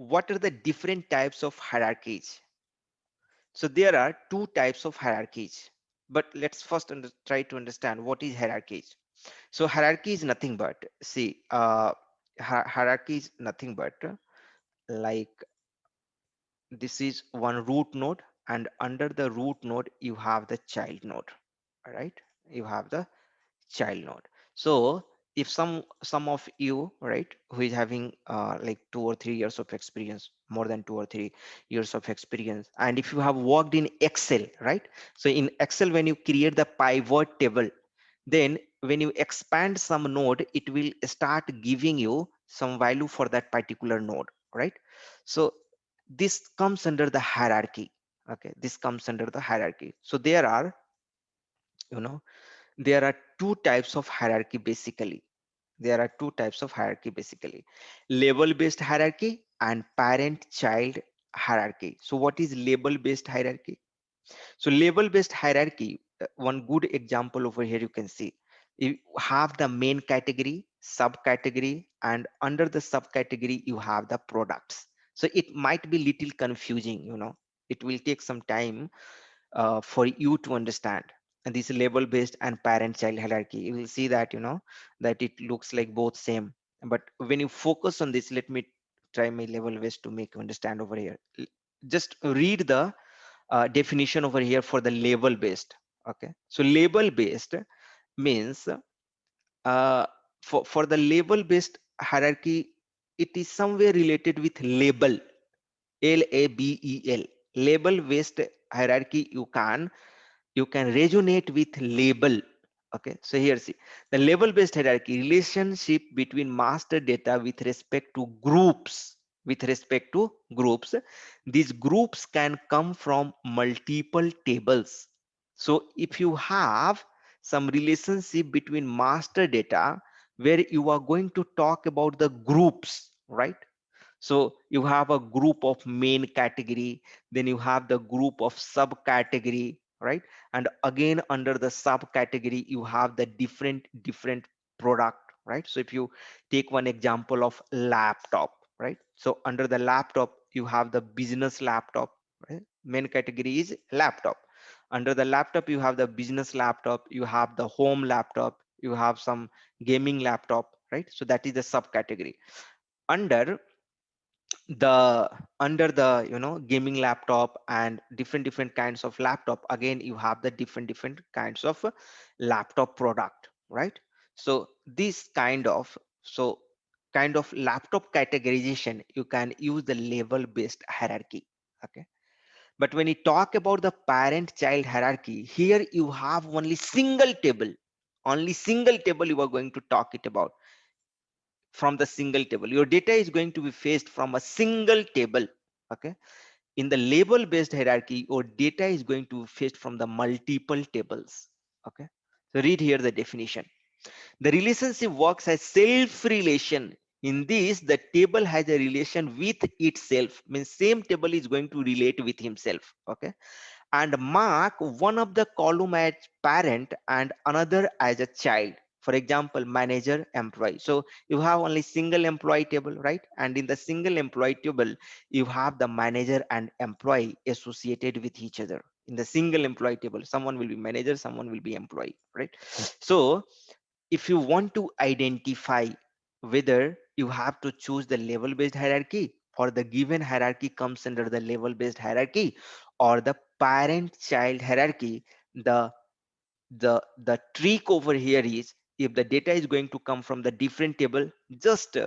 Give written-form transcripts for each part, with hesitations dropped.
what are the different types of hierarchies? So there are two types of hierarchies, but let's first try to understand what is hierarchies. So hierarchy is nothing but, see, hierarchy is nothing but like, this is one root node, and under the root node you have the child node. All right, you have the child node. So if some of you, right, who is having like 2 or 3 years of experience, more than 2 or 3 years of experience, and if you have worked in Excel, right, so in Excel when you create the pivot table, then when you expand some node, it will start giving you some value for that particular node, right? So this comes under the hierarchy. Okay, this comes under the hierarchy. So there are, you know, there are two types of hierarchy basically. There are two types of hierarchy basically: label based hierarchy and parent child hierarchy. So what is label based hierarchy? So label based hierarchy, one good example over here you can see, you have the main category, subcategory, and under the subcategory you have the products. So it might be little confusing, it will take some time for you to understand. And this label based and parent child hierarchy, you will see that, that it looks like both same. But when you focus on this, let me try my level best to make you understand over here. Just read the definition over here for the label based. Okay, so label based means, for the label based hierarchy, it is somewhere related with label, label. Label based hierarchy, you can resonate with label. Okay, so here see, the label based hierarchy, relationship between master data with respect to groups. With respect to groups, these groups can come from multiple tables. So if you have some relationship between master data where you are going to talk about the groups, right? So you have a group of main category, then you have the group of subcategory, right? And again, under the subcategory, you have the different product, right? So if you take one example of laptop, right? So under the laptop, you have the business laptop, right? Main category is laptop. Under the laptop, you have the business laptop, you have the home laptop, you have some gaming laptop, right? So that is the subcategory. Under the gaming laptop and different kinds of laptop, again you have the different kinds of laptop product, right? So this kind of laptop categorization, you can use the label based hierarchy. Okay, but when you talk about the parent child hierarchy, here you have only single table you are going to talk it about. From the single table, your data is going to be fetched from a single table. Okay, in the label based hierarchy, your data is going to be fetched from the multiple tables. Okay, so read here the definition. The relationship works as self relation. In this, the table has a relation with itself, means same table is going to relate with himself. Okay, and mark one of the column as parent and another as a child. For example, manager, employee. So you have only single employee table, right? And in the single employee table, you have the manager and employee associated with each other. In the single employee table, someone will be manager, someone will be employee, right? So if you want to identify whether you have to choose the level based hierarchy, or the given hierarchy comes under the level based hierarchy, or the parent child hierarchy, the trick over here is, if the data is going to come from the different table, just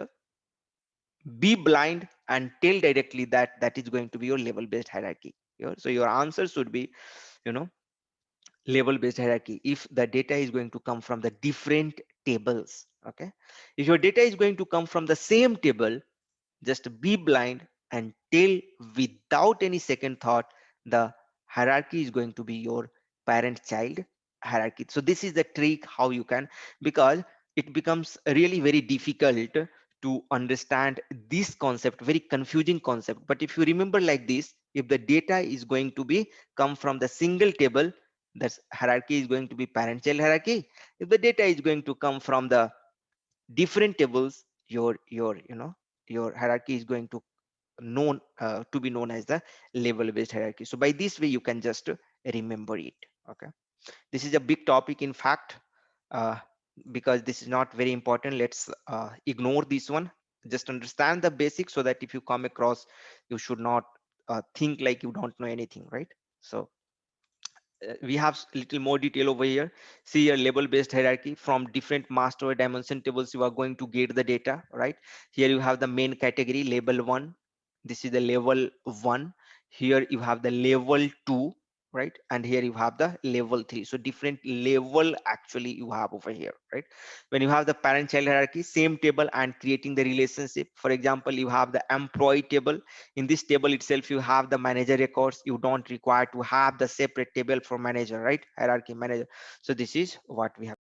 be blind and tell directly that that is going to be your level based hierarchy. So your answer should be, you know label based hierarchy if the data is going to come from the different tables. Okay, if your data is going to come from the same table, just be blind and tell without any second thought, the hierarchy is going to be your parent child hierarchy. So this is the trick how you can, because it becomes really very difficult to understand this concept, very confusing concept. But if you remember like this, if the data is going to be come from the single table, that's hierarchy is going to be parent child hierarchy. If the data is going to come from the different tables, your hierarchy is going to known to be known as the level based hierarchy. So by this way you can just remember it. Okay, this is a big topic in fact, uh, because this is not very important. Let's ignore this one. Just understand the basics so that if you come across, you should not think like you don't know anything, right? So we have little more detail over here. See your label based hierarchy. From different master dimension tables you are going to get the data, right? Here you have the main category label 1. This is the level 1. Here you have the level 2, right? And here you have the level 3. So different level actually you have over here, right? When you have the parent child hierarchy, same table and creating the relationship. For example, you have the employee table. In this table itself you have the manager records. You don't require to have the separate table for manager, right? Hierarchy manager. So this is what we have.